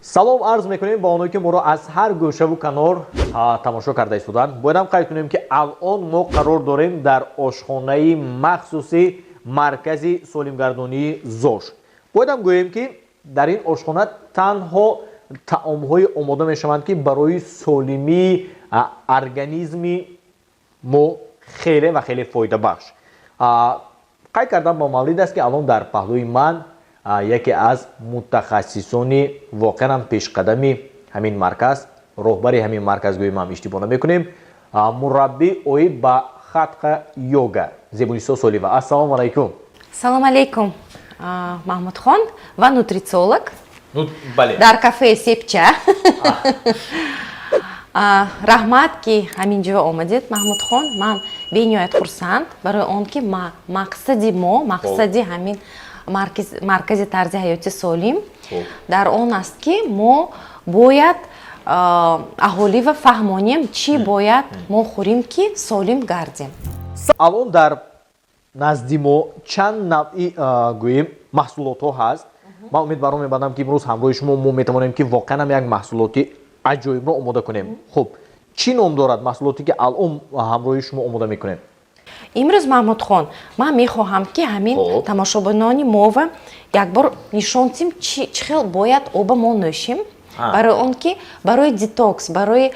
салом арз мекунем ба оное ки моро аз ҳар гӯшаву канор тамошо карда истоданд. Боядам қайд кунем ки алон мо қарор дорем дар ошхонаи махсуси маркази солимгардонии ЗОЖ. Боядам гӯем ки дар ин ошхона танҳо таомҳое омода мешаванд ки барои солимии организми мо хеле ва хеле фоидабахш. қайд кардам ба мавлид аст ки алон дар паҳлӯи ман яке аз мутахассисони воқеан пешқадами ҳамин марказ, роҳбари ҳамин марказ гӯем ҳам иштибоҳ намекунем, мураббӣ оид ба хатқа йога Зебуниса Солиева. Ассалому алайкум. Салом алейкум, Маҳмудхон ва нутрициолог дар кафе Сепча. Раҳмат ки ҳамин ҷо омадед, Маҳмудхон. Ман бениҳоят хурсанд барои он ки мақсади ҳамин маркази тарзи ҳаёти солим дар он аст ки мо бояд аҳолӣ ва фаҳмонем чӣ бояд мо хӯрем ки солим гардем. Алон дар назди мо чанд навъи гӯем маҳсулотҳо ҳаст. Ман умед баро мебандам ки имрӯз ҳамроҳи шумо мо метавонем ки воқеан як маҳсулоти аҷоибро омода кунем. Хуб, чӣ ном дорад маҳсулоте ки алон ҳамроҳи шумо омода мекунем? Имрӯз Маҳмудхон, ман мехоҳам ки ҳамин тамошобинони мова якбор нишон дим чӣ хел бояд оба мо нӯшем, барои он ки барои детокс, барои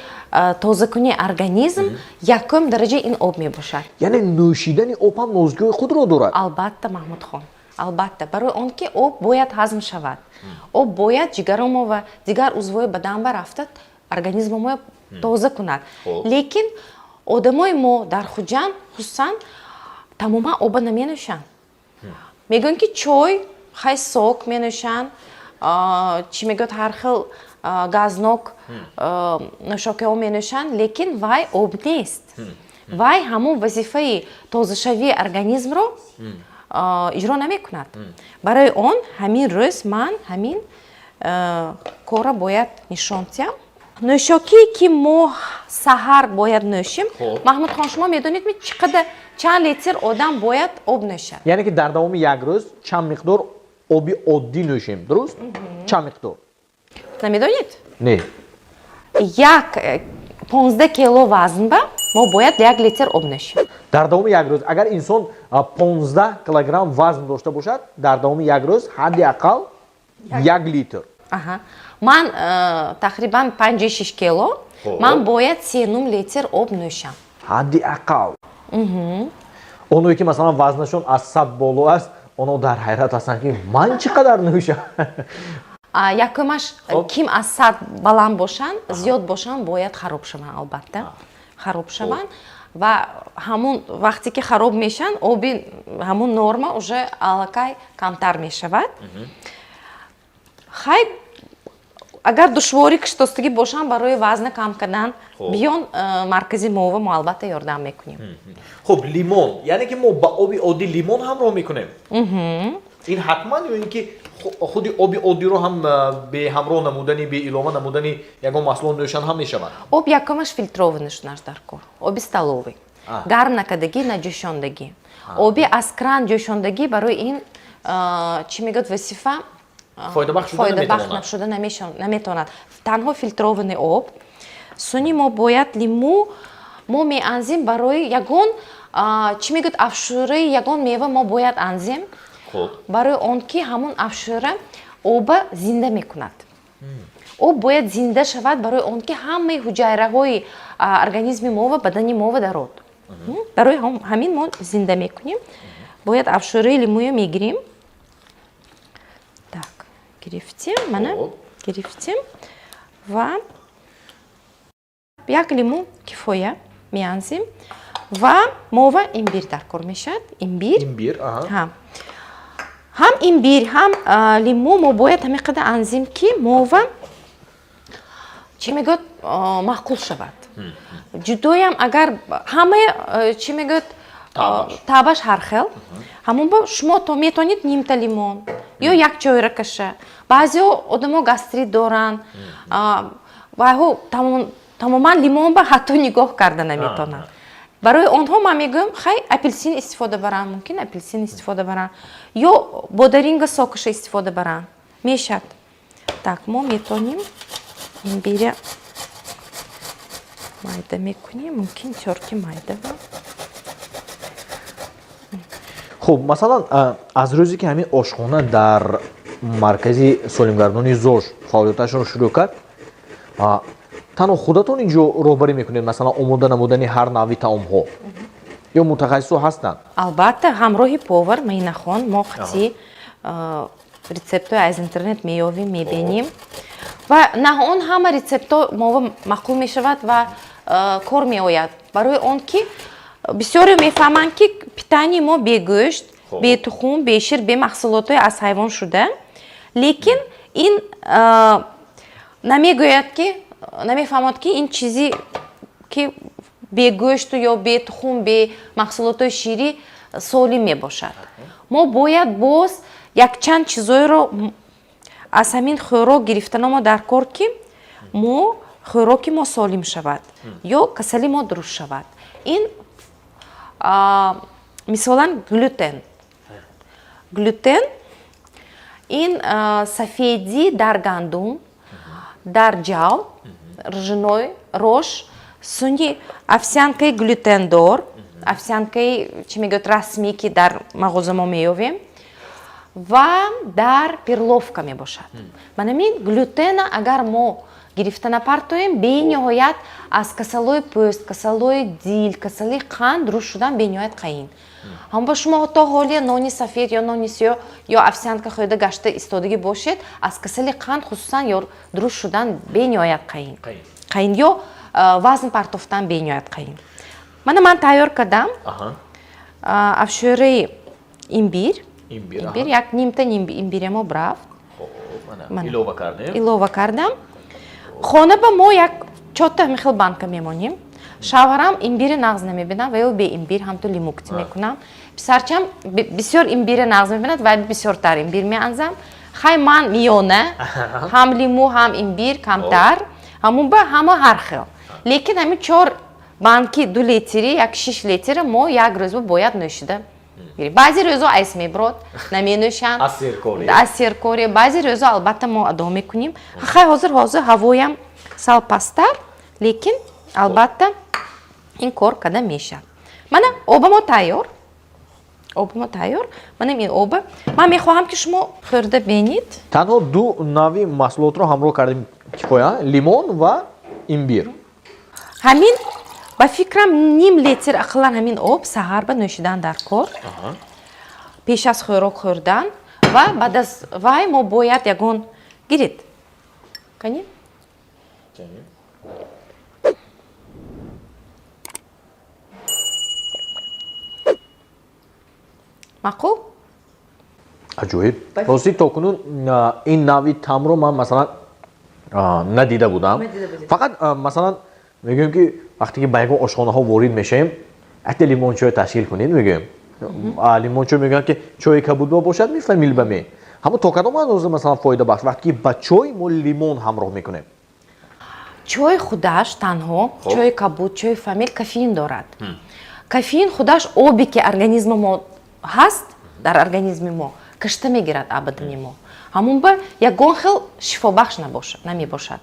тозакунии организм якум дараҷаи ин об мебошад. Яъне нӯшидани об ҳам нозикиҳои худро дорад? Албатта Маҳмудхон, албатта, барои он ки об бояд ҳазм шавад. Об бояд ҷигаромо ва дигар узвои бадан ба рафта организмо мо тоза кунад. Лекин одамои мо дар хуҷанд хусусан тамоман оба наменӯшанд. Мегӯянд ки чой хай сок менӯшанд, чӣ мегӯяд ҳар хел газнок нӯшокиҳо менӯшанд, лекин вай об нест. Вай ҳамон вазифаи тозашавии организмро иҷро намекунад. Барои он ҳамин рӯз ман ҳамин кора бояд нишон диҳам. Нӯшокие ки мо саҳар бояд нӯшем, Маҳмудхон, шумо медонед чанд литр одам бояд об нӯшад? Яъне ки дар давоми як рӯз чанд миқдор оби оддӣ нӯшем, дуруст? Чанд миқдор? Намедонед? Не. Як 15 кило вазнба мо бояд 1 литр об нӯшем. Дар давоми як рӯз агар инсон 15 килограмм вазн дошта бошад, дар давоми як рӯз ҳадди ақал 1 литр. Ман тақрибан 56 кило, ман бояд 39 литр об нӯшам. Ҳадди ақал. Оное ки масалан вазнашон аз 100 боло аст, оно дар ҳайрат ҳастанд ки ман чӣ қадар нӯшам. Якумаш ким аз 100 баланд бошанд, зиёд бошанд, бояд хароб шаванд, албатта. Хароб шаванд ва ҳамун вақте ки хароб мешаванд, оби ҳамун норма уже аллакай камтар мешавад. Хай агар душворӣ киштостагӣ бошанд барои вазна кам кардан, биён маркази мова мо албатта ёрдам мекунем. Хуб, лимон, яъне ки мо ба оби оддӣ лимон ҳамроҳ мекунем? Ин ҳатман ё ин ки худи оби оддиро ҳам бе ҳамроҳ намудани, бе илова намудани ягон маҳсулот нӯшан ҳам мешавад? Об якумаш филтрований шунаш дар кор, оби столовый, гарм накардагӣ, наҷӯшондагӣ. Оби аз кран ҷӯшондагӣ барои ин чӣ мегӯяд вазифа фоидабахш шуда наметавонад. Танҳо филтрований об. Суни мо бояд лимӯ мо меанзем барои ягон чӣ мегӯяд афшураи ягон мева мо бояд анзем барои он ки ҳамон афшура оба зинда мекунад. Об бояд зинда шавад барои он ки ҳамаи ҳуҷайраҳои организми мо ва бадани мо дарод. Барои ҳамин мо зинда мекунем. Бояд афшураи лимӯё мегирем. Так, гирифтем, мана гирифтем ва як лимӯ кифоя меанзем ва мова имбир дар кор мешавад. Имбир, ҳам имбир, ҳам лимӯ мо бояд ҳамин қадар анзем ки мова чӣ мегӯяд маъқул шавад. Ҷудоям агар ҳамаи чӣ мегӯяд табаш ҳар хел, ҳамон ба шумо то метавонед нимта лимон ё як чойракаша. Баъзеҳо одамо гастрит доранд, вайҳо тамоман лимон ба ҳатто нигоҳ карда наметавонанд. Барои онҳо ман мегӯям хай апелсин истифода баранд, мумкин апелсин истифода баранд ё бодаринга сокаша истифода баранд. Мешавад. Так, мо метоним имбиря майда мекунем, мумкин тёрки майдава. хуб, масалан аз рӯзе ки ҳамин ошхона дар маркази солимгардонии ЗОЖ фаъолияташонро шурӯъ кард, танҳо худатон инҷо роҳбарӣ мекунед, масалан омода намудани ҳар навъи таомҳо ё мутахассисо ҳастанд? Албатта, ҳамроҳи повар Маинахон мо қатӣ рецептҳои аз интернет меёвем, мебинем ва наҳон ҳама рецептҳо мова мақбул мешавад ва кор меояд. Барои он ки бисёре мефаҳманд ки питании мо бегӯшт, бетухум, бешир, бемаҳсулотҳои аз ҳайвон шуда, лекин ин намегӯяд ки намефаҳмад ки ин чизи ки бегӯшту ё бетухум, бемаҳсулотҳои ширӣ солим мебошад. Мо бояд боз якчанд чизҳоеро аз ҳамин хӯрок гирифтано мо дар кор ки мо хӯроки мо солим шавад ё касали мо дуруст шавад. Ин мисолан глютен ин сафедӣ дар гандум, дар ҷав, ржаной, рош, суни овсянкаи глютендор, овсянкаи чӣ мегӯяд расмӣ ки дар мағоза мо меёвем ва дар перловка мебошад. Манамин глютена агар мо гирифта напартоем, бениҳоят аз касалҳои пӯст, касалҳои дил, касали қанд дуруст шудан бениҳоят қаин. Ҳамба шумо ҳатто ҳоли нони сафед ё нони сиёҳ ё овсянка хӯрда гашта истодагӣ бошед, аз касали қанд хусусан ё дуруст шудан бениҳоят қаин ё вазн партофтан бениҳоят қаин. Ман тайёр кардам афшӯраи имбир, як нимта имбиремо брафт илова кардам. Хона ба мо як 4 михел банка мемонем. Шавҳарам имбири нағз намебинад ва ё бе имбир ҳамто лимукти мекунам. Писарчам бисёр имбири нағз мебинад ва бисёртар имбир меанзам. Хай ман миёна, ҳам лиму, ҳам имбир камтар, ҳамун ба ҳама ҳар хел. Лекин ҳамин 4 банки 2 литри, як 6 литри мо як рӯза бояд нӯшида. Баъзи рӯзо айс меброд, наменӯшанд. Аз серкори. Баъзи рӯзо албатта мо адом мекунем. Хай ҳозир ҳавоям сал пасттар, лекин албатта ин кор карда мешавад. Мана обамо тайёр. Манам ин оба. Ман мехоҳам ки шумо хӯрда бинед. Танҳо 2 навъи маҳсулотро ҳамроҳ кардем кифоя, лимон ва имбир. Ҳамин ба фикрам ним литр ақаллан ҳамин об саҳар ба нӯшидан дар кор. Пеш аз хӯрок хӯрдан ва баъд аз вай мо бояд ягон гиред. Канӣ? маъқул? Аҷоиб. Рости то кунун ин навъи таъмро ман масалан надида будам. Фақат масалан мегӯем ки вақте ки ба ягон ошхонаҳо ворид мешавем, акте лимончой ташкил кунед мегӯем. Лимончой мегӯянд ки чойи кабудба бошад мефаҳмил ба ме. Ҳама то кадом андоза масалан фоидабахш вақте ки ба чой мо лимон ҳамроҳ мекунем? Чой худаш танҳо, чои кабуд, чои фамил кофеин дорад. Кофеин худаш оби ки организми мо ҳаст, дар организми мо кашта мегирад абадани мо. Ҳамун ба ягон хел шифобахш намебошад.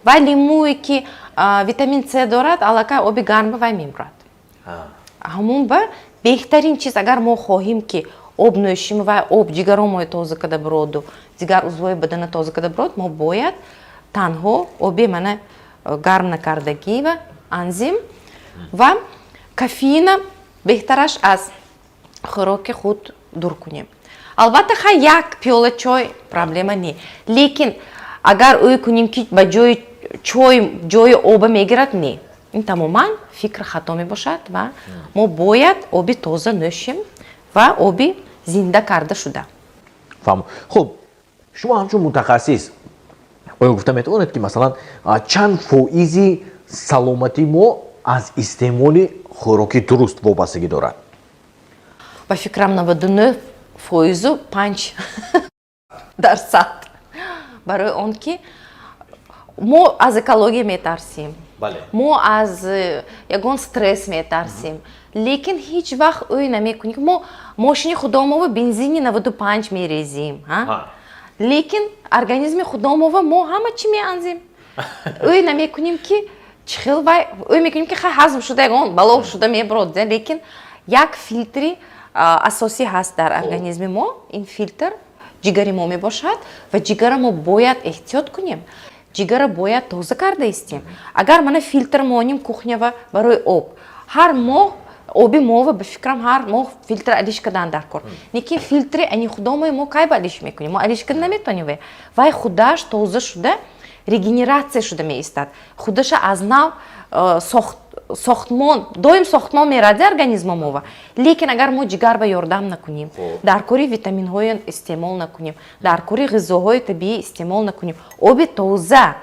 Вай лимӯе ки витамин С дорад, аллакай оби гарма вай мебурад. Ҳамун ба беҳтарин чиз агар мо хоҳем ки об нӯшим вай об ҷигаромои тоза карда бироду, дигар узвои бадана тоза карда бирод, мо бояд танҳо оби мана гарм накардагӣ ва анзим ва кофеина беҳтараш аз хӯроки худ дур кунем. Албатта хай як пиёла чой проблема не. Лекин агар ӯй кунем ки ба ҷои чой ҷои оба мегирад, не. Ин тамоман фикр хато мебошад ва мо бояд оби тоза нӯшем ва оби зинда карда шуда. Фаҳм. Хуб, шумо ҳамчун мутахассис оё гуфта метавонед ки масалан чанд фоизи саломатии мо аз истеъмоли хӯроки дуруст вобастагӣ дорад? Ба фикрам 99.5%. Барои он ки мо аз экология метарсем. Мо аз ягон стресс метарсем. Лекин ҳеҷ вақт ӯй намекунем ки мо мошини худомова бензини 95 мерезем. лекин организми худомова мо ҳама чӣ меанзим ӯй намекунем ки чӣ хел вай ӯй мекунем ки хай ҳазм шуда ягон бало шуда мебурод лекин як фильтри асосӣ ҳаст дар организми мо ин фильтр ҷигари мо мебошад ва ҷигара мо бояд эҳтиёт кунем ҷигара бояд тоза карда истем агар мана фильтр моним кухнява барои об ҳар моҳ оби мова ба фикрам ҳар моҳ фильтр алиш кардан дар кор лекин фильтри ани худомои мо кай ба алиш мекунем мо алиш карда наметонем вай худаш тоза шуда регенератсия шуда меистад худаша аз нав сохтмон доим сохтмон меради организма мова лекин агар мо ҷигарба ёрдам накунем дар кори витаминҳои истеъмол накунем дар кори ғизоҳои табиӣ истеъмол накунем оби тоза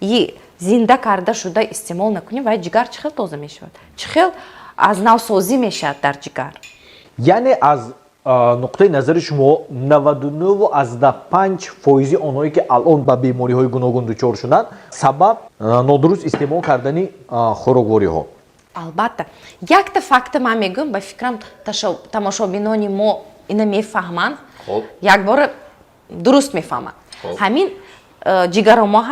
и зинда карда шуда истеъмол накунем вай ҷигар чӣ хел тоза мешавад чӣ хел аз навсозӣ мешавад дар ҷигар яъне аз нуқтаи назари шумо 99.5% онҳое ки алон ба бемориҳои гуногун дучор шуданд сабаб нодуруст истеъмол кардани хӯроквориҳо албатта якта факта ман мегӯям ба фикрам тамошобинони мо ина мефаҳманд якбора дуруст мефаҳманд ҳамин ҷигаро мо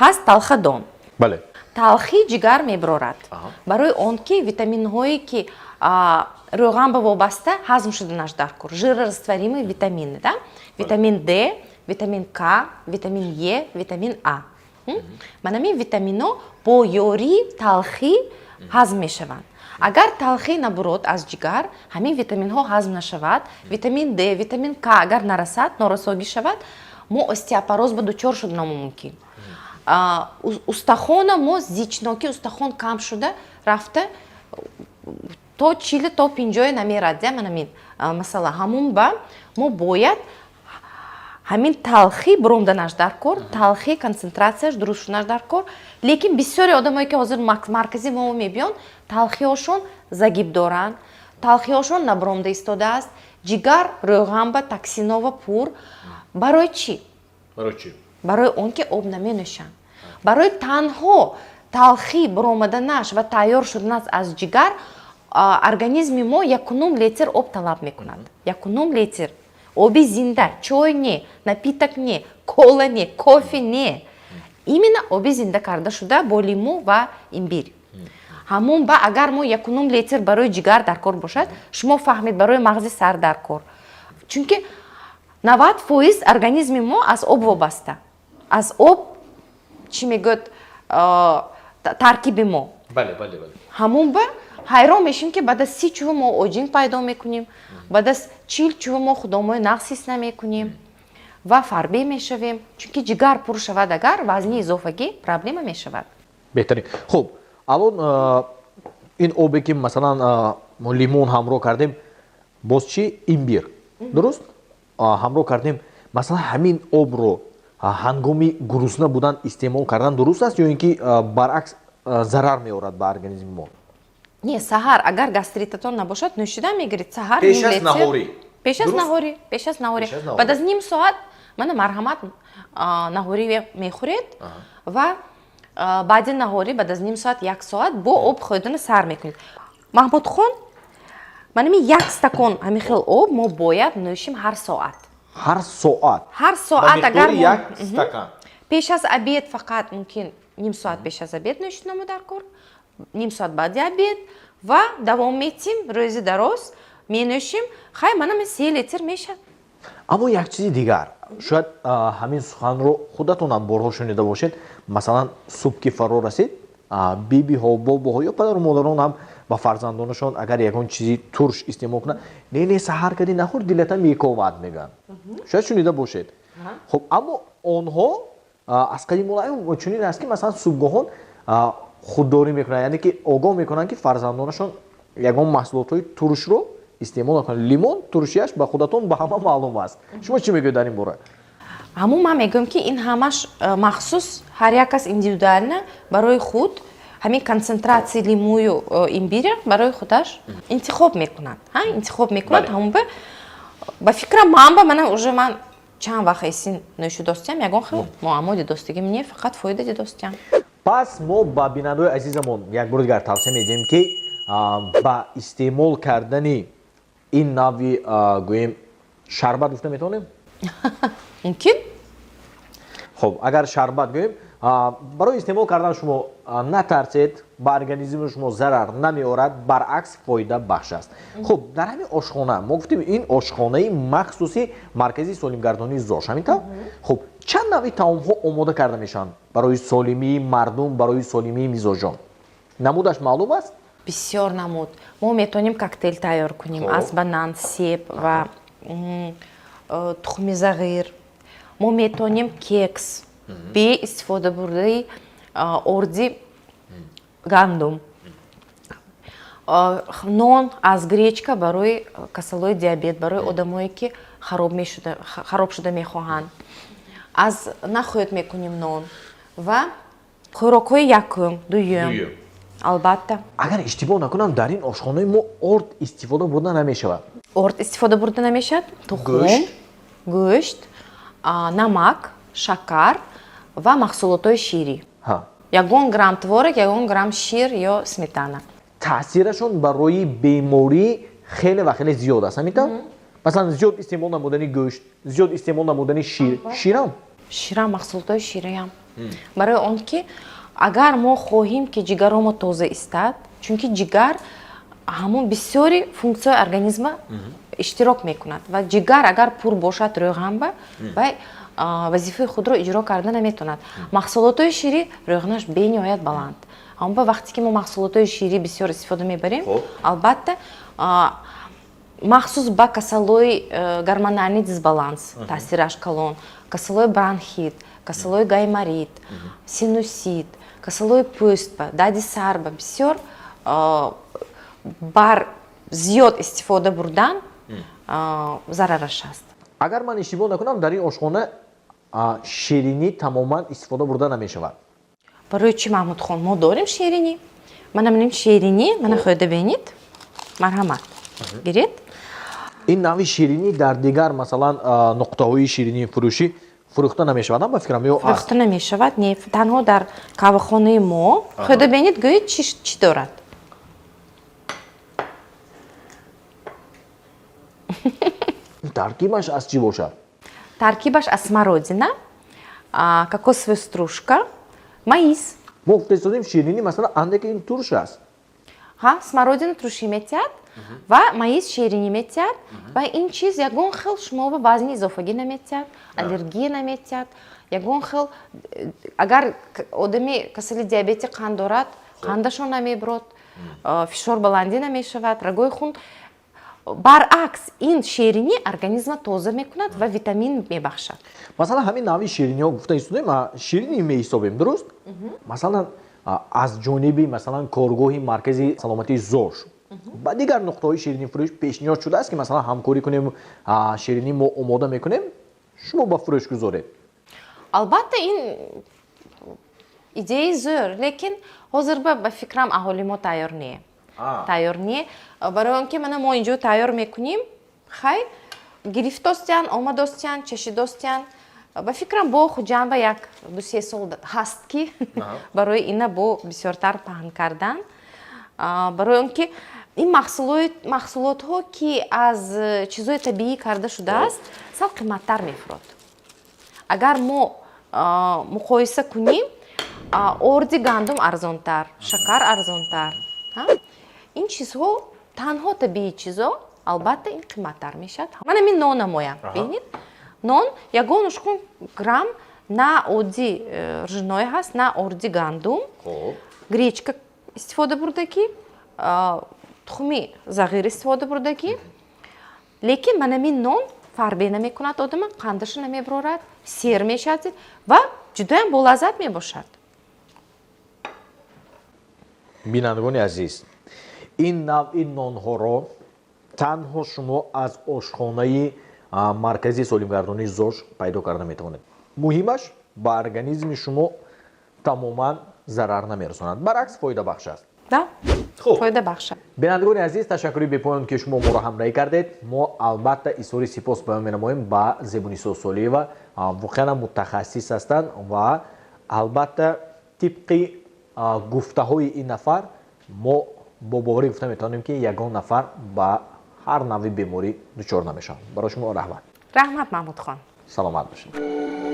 ҳаст талхадон бале талхи ҷигар мебарорад барои он ки витаминҳое ки рӯған ба вобаста ҳазм шуданаш дар кор жирорастворимые витамины витамин д витамин к витамин е витамин а манамин витамино бо ёрии талхи ҳазм мешаванд агар талхи набурод аз ҷигар ҳамин витаминҳо ҳазм нашавад витамин д витамин к агар нарасад норасогӣ шавад мо остеопороз ба дучор шуданамон мумкин устахона мо зичноки устахон кам шуда рафта то 40 то 50 намерад манамин масала ҳамун ба мо бояд ҳамин талхи буромданаш дар кор талхи концентратсияш дуруст шунаш дар кор лекин бисёри одамое ки ҳозир маркази мо мебиён талхиҳошон загиб доранд талхиҳошон набуромда истодааст ҷигар рӯғанба токсинова пур барои чӣ барои он ки об наменӯшанд барои танҳо талхи буромаданаш ва тайёр шуданаш аз ҷигар организми мо 1 литр об талаб мекунад 1 литр оби зинда чой не напиток не кола не кофе не именно оби зинда карда шуда бо лиму ва имбир ҳамун ба агар мо 1 литр барои ҷигар дар кор бошад шумо фаҳмед барои мағзи сар дар кор чунки 90% организми мо аз об вобаста аз об чӣ мегӯяд таркиби мо ҳамун ба ҳайрон мешем ки баъд аз 30 чӯва мо оҷин пайдо мекунем баъд аз 40 чӯва мо худомои нақс ҳис намекунем ва фарбе мешавем чунки ҷигар пур шавад агар вазни изофагӣ проблема мешавад беҳтарин хуб алон ин обе ки масалан мо лимон ҳамроҳ кардем боз чӣ имбир дуруст ҳамроҳ кардем масалан ҳамин обро ҳангоми гурусна будан истеъмол кардан дуруст аст ё ин ки баръакс зарар меорад ба организми мо не саҳар агар гастритатон набошад нӯшидан мегиред саҳар пеш аз наҳорӣ пеш аз наҳорӣ баъд аз ним соат мана марҳамат наҳорӣ мехӯред ва баъди наҳорӣ баъд аз ним соат 1 соат бо об хӯрдани сар мекунед маҳмудхон манами 1 стакон ҳамин хел об мо бояд нӯшим ҳар соат агар пеш аз обед фақат мумкин ним соат пеш аз обед нӯшидамо дар кор ним соат баъди обед ва давом метим рӯзи дароз менӯшим хай манами 3 литр мешавад аммо як чизи дигар шояд ҳамин суханро худатонам борҳо шунида бошед масалан субҳ ки фаро расид бибиҳо бобоҳо ё падару модарон ҳам ба фарзандонашон агар ягон чизи турш истеъмол кунад не саҳар кади нахӯр дилата мекомад мегӯянд шояд шунида бошед хуб аммо онҳо аз қадимулайём чунин аст ки масалан субҳгоҳон худдорӣ мекунанд яъне ки огоҳ мекунанд ки фарзандонашон ягон маҳсулотҳои туршро истеъмол накунанд лимон туршиаш ба худатон ба ҳама маълум аст шумо чӣ мегӯед дар ин бора ҳамун ман мегӯям ки ин ҳамаш махсус ҳар як кас индивидуална барои худ ҳамин концентратсияи лимӯю имбира барои худаш интихоб мекунад ҳамун ба фикрам манба мана уже ман чанд вақт эсин нӯшу достиям ягон хел муаммо дидостагим не фақат фоида дидостиям пас мо ба бинандаҳои азизамон якбор дигар тавсия медиҳем ки ба истеъмол кардани ин навъи гӯем шарбат гуфта метавонем мумкин. хуб агар шарбат гӯем барои истеъмол кардан шумо натарсед, ба организми шумо зарар намеорад, баръакс фоида бахш аст. хуб дар ҳамин ошхона мо гуфтем ин ошхонаи махсуси маркази солимгардонии ЗОЖ ҳамин. хуб чанд навъи таомҳо омода карда мешаванд барои солимии мардум, барои солимии мизоҷон? намудаш маълум аст? Бисёр намуд. Мо метавонем коктейл тайёр кунем аз банан, себ ва тухми зағир. Мо метавонем кекс бе истифода бурдаи орди гандум. Нон аз гречка барои касалои диабет, барои одамое ки хароб шуда мехоҳанд. аз нахоҳед мекунем нон ва хӯрокҳои якум, дуюм. албатта. агар иштибоҳ накунам дар ин ошхонаи мо орд истифода бурда намешавад. Орд истифода бурда намешавад? Тухм, гӯшт, намак, шакар ва маҳсулотҳои ширӣ. 1 грамм творог, 1 грамм шир ё сметана. таъсирашон барои беморӣ хеле ва хеле зиёд аст. ҳамин масалан зиёд истеъмол намудани гӯшт, зиёд истеъмол намудани ширам. Ширам маҳсулотҳои шириам. Барои он ки агар мо хоҳем ки ҷигаромо тоза истад, чунки ҷигар ҳамон бисёри функсияҳои организма иштирок мекунад ва ҷигар агар пур бошад рӯғанба вай вазифаи худро иҷро карда наметавонад. Маҳсулотҳои ширӣ рӯғанаш бениҳоят баланд. Аммо вақте ки мо маҳсулотҳои ширӣ бисёр истифода мебарем, албатта махсус ба касалои гормонални дисбаланс таъсираш калон, касалои бронхит, касалои гайморит, синусит, касалои пӯст, дади сар ба бисёр бар зиёд истифода бурдан зарараш аст. агар ман иштибоҳ накунам дар ин ошхона ширинӣ тамоман истифода бурда намешавад. барои чӣ Маҳмудхон мо дорем ширинӣ? Мана бинем ширинӣ, мана хоҳеда бинед. Марҳамат. Гиред? ин навъи ширинӣ дар дигар масалан нуқтаҳои ширинии фурӯшӣ фурӯхта намешавад? ба фикрам ё фурӯхта намешавад. Не, танҳо дар кавахонаи мо хоҳеда бинед гӯед чӣ дорад. таркибаш аз чӣ бошад? Таркибаш аз смородина, кокосовая стружка, маис. мо гуфтем ширинӣ масалан андаке ин турш аст. смородина туршӣ метиҳад ва маис ширинӣ метиҳад ва ин чиз ягон хел шуморо вазни изофагӣ наметиҳад, аллергия наметиҳад. Ягон хел агар одами касали диабети қанд дорад, қандашон намебурад, фишор баландӣ намешавад, рагои хун. Баръакс ин ширинӣ организма тоза мекунад ва витамин мебахшад. масалан ҳамин навъи шириниҳо гуфта истодем ширинӣ меҳисобем, дуруст? масалан аз ҷониби масалан коргоҳи маркази саломатии ЗОЖ ба дигар нуқтаҳои ширинифурӯш пешниҳод шудааст ки масалан ҳамкорӣ кунем, ширинӣ мо омода мекунем, шумо ба фурӯш гузоред. албатта ин идеяи зӯр, лекин ҳозир ба фикрам аҳоли мо тайёр не. Тайёр не. Барои он ки мана мо инҷо тайёр мекунем, хай гирифт достиян, омад достиян, чаши достиян. Ба фикрам бо хуҷанба 1-2 сол ҳаст ки барои ина бо бисёртар паҳн кардан. Барои он ки ин маҳсулотҳо ки аз чизҳои табиӣ карда шудааст, сал қиматтар мефурод. Агар мо муқоиса кунем, орди гандум арзонтар, шакар арзонтар. ин чизҳо танҳо табиӣ чизҳо, албатта ин қиматтар мешавад. Мана мин нон намоям. Бинед? Нон 1 грамм на орди ржаное ҳаст, на орди гандум. Гречка истифода бурдагӣ, тухми зағир истифода бурдагӣ. Лекин мана мин нон фарбе намекунад одама, қандаша намебурорад, сер мешавад ва ҷудоям болаззат мебошад. бинандагони азиз, ин навъи нонҳоро танҳо шумо аз ошхонаи маркази солимгардонии ЗОЖ пайдо карда метавонед. муҳимаш ба организми шумо тамоман зарар намерасонад, баръакс фоида бахш аст. фоида бахш аст. бинандагони азиз, ташаккури бепоён ки шумо моро ҳамраҳӣ кардед. мо албатта изҳори сипос баён менамоем ба Зебунисо Солиева, воқеан мутахассис ҳастанд ва албатта тибқи гуфтаҳои ин нафар мо бо боварӣ гуфта метавонем ки ягон нафар ба ҳар навъи беморӣ дучор намешавад. барои шумо раҳмат. раҳмат Маҳмудхон. саломат бошед.